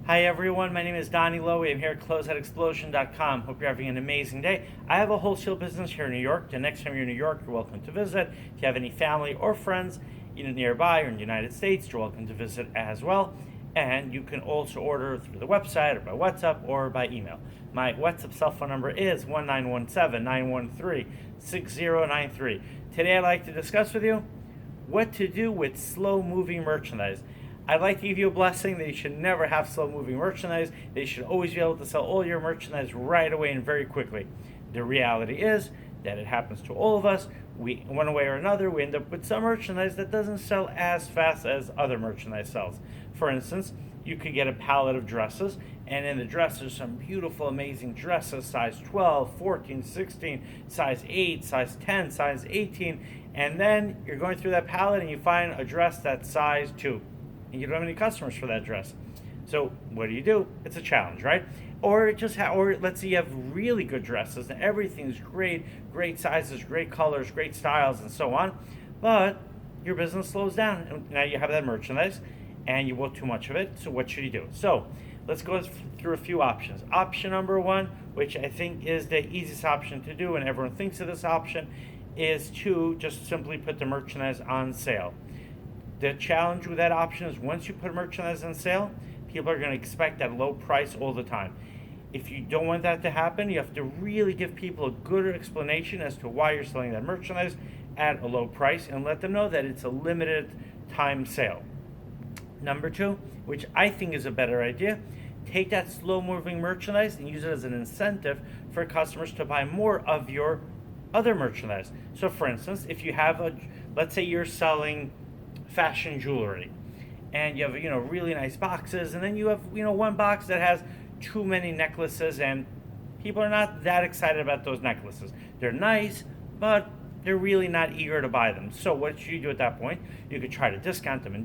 Hi everyone, my name is Donnie Lowy. I'm here at Closeoutexplosion.com. Hope you're having an amazing day. I have a wholesale business here in New York. The next time you're in New York, you're welcome to visit. If you have any family or friends either nearby or in the United States, you're welcome to visit as well. And you can also order through the website or by WhatsApp or by email. My WhatsApp cell phone number is 1917-913-6093. Today I'd like to discuss with you what to do with slow-moving merchandise. I'd like to give you a blessing that you should never have slow-moving merchandise. That you should always be able to sell all your merchandise right away and very quickly. The reality is that it happens to all of us. We, one way or another, we end up with some merchandise that doesn't sell as fast as other merchandise sells. For instance, you could get a pallet of dresses, and in the dresses, some beautiful, amazing dresses, size 12, 14, 16, size 8, size 10, size 18, and then you're going through that pallet and you find a dress that's size 2. And you don't have any customers for that dress. So what do? It's a challenge, right? Or or let's say you have really good dresses and everything's great, great sizes, great colors, great styles, and so on. But your business slows down, and now you have that merchandise, and you bought too much of it. So what should you do? So let's go through a few options. Option number one, which I think is the easiest option to do, and everyone thinks of this option, is to just simply put the merchandise on sale. The challenge with that option is once you put merchandise on sale, people are going to expect that low price all the time. If you don't want that to happen, you have to really give people a good explanation as to why you're selling that merchandise at a low price and let them know that it's a limited time sale. Number two, which I think is a better idea, take that slow-moving merchandise and use it as an incentive for customers to buy more of your other merchandise. So for instance, if you have let's say you're selling fashion jewelry and you have really nice boxes, and then you have one box that has too many necklaces, and people are not that excited about those necklaces. They're nice, but they're really not eager to buy them. So what should you do at that point? You could try to discount them,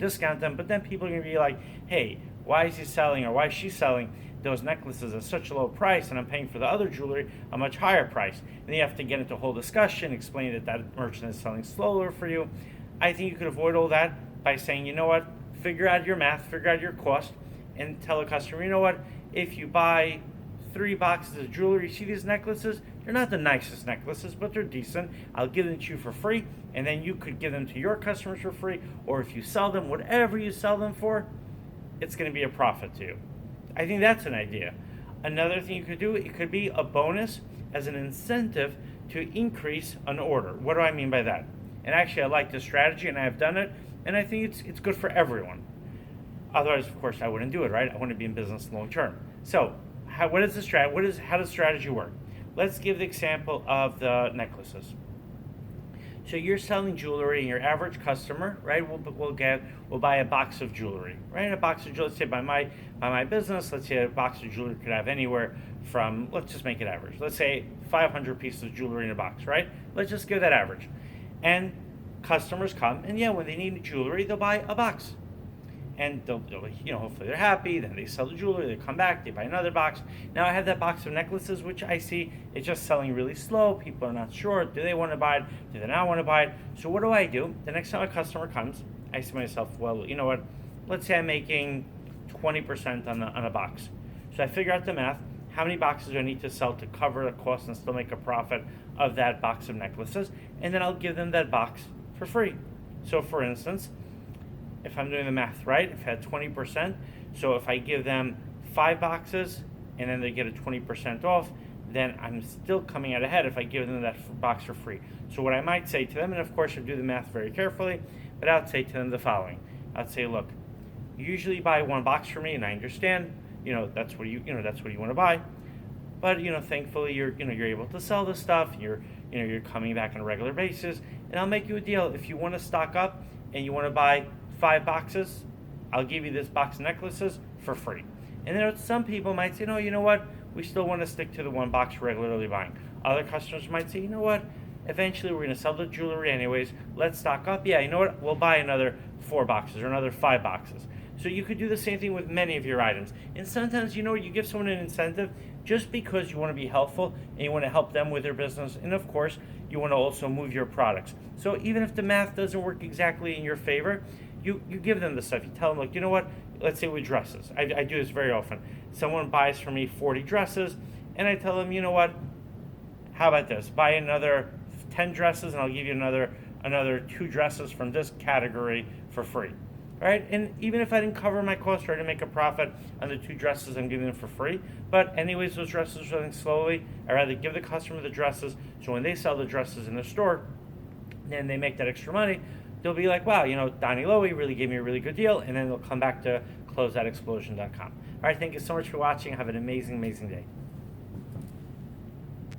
but then people are going to be like, hey, why is he selling or why is she selling those necklaces at such a low price, and I'm paying for the other jewelry a much higher price? And then you have to get into a whole discussion, explain that merchant is selling slower for you. I think you could avoid all that by saying, you know what, figure out your math, figure out your cost, and tell a customer, you know what, if you buy 3 boxes of jewelry, you see these necklaces? They're not the nicest necklaces, but they're decent. I'll give them to you for free, and then you could give them to your customers for free, or if you sell them, whatever you sell them for, it's going to be a profit to you. I think that's an idea. Another thing you could do, it could be a bonus as an incentive to increase an order. What do I mean by that? And actually, I like this strategy, and I've done it, and I think it's good for everyone. Otherwise, of course, I wouldn't do it, right? I want to be in business long term. So, how does strategy work? Let's give the example of the necklaces. So you're selling jewelry, and your average customer, right, will buy a box of jewelry, right? A box of jewelry. Let's say by my business, let's say a box of jewelry could have anywhere from, let's just make it average. Let's say 500 pieces of jewelry in a box, right? Let's just give that average. And customers come, and when they need jewelry, they'll buy a box. And they'll hopefully they're happy, then they sell the jewelry, they come back, they buy another box. Now I have that box of necklaces, which I see is just selling really slow. People are not sure, do they want to buy it, do they not want to buy it? So what do? The next time a customer comes, I say to myself, well, you know what, let's say I'm making 20% on a box. So I figure out the math, how many boxes do I need to sell to cover the cost and still make a profit of that box of necklaces, and then I'll give them that box for free. So for instance, if I'm doing the math right, if I had 20%, so if I give them 5 boxes and then they get a 20% off, then I'm still coming out ahead if I give them that box for free. So what I might say to them, and of course I do the math very carefully, but I'd say to them the following. I'd say, look, you usually buy 1 box for me, and I understand, that's what you want to buy. But thankfully you're able to sell this stuff. You're coming back on a regular basis, and I'll make you a deal. If you want to stock up and you want to buy 5 boxes, I'll give you this box of necklaces for free. And then some people might say, no, you know what? We still want to stick to the 1 box we're regularly buying. Other customers might say, you know what? Eventually we're going to sell the jewelry anyways. Let's stock up. Yeah, you know what? We'll buy another 4 boxes or another 5 boxes. So you could do the same thing with many of your items. And sometimes, you give someone an incentive just because you want to be helpful and you want to help them with their business. And of course, you want to also move your products. So even if the math doesn't work exactly in your favor, you give them the stuff. You tell them, like, you know what? Let's say with dresses. I do this very often. Someone buys for me 40 dresses, and I tell them, you know what? How about this? Buy another 10 dresses, and I'll give you another 2 dresses from this category for free. Right? And even if I didn't cover my cost or I didn't make a profit on the 2 dresses, I'm giving them for free. But anyways, those dresses are selling slowly. I'd rather give the customer the dresses, so when they sell the dresses in the store, then they make that extra money. They'll be like, wow, Donnie Lowy really gave me a really good deal, and then they'll come back to closeoutexplosion.com. All right, thank you so much for watching. Have an amazing, amazing day.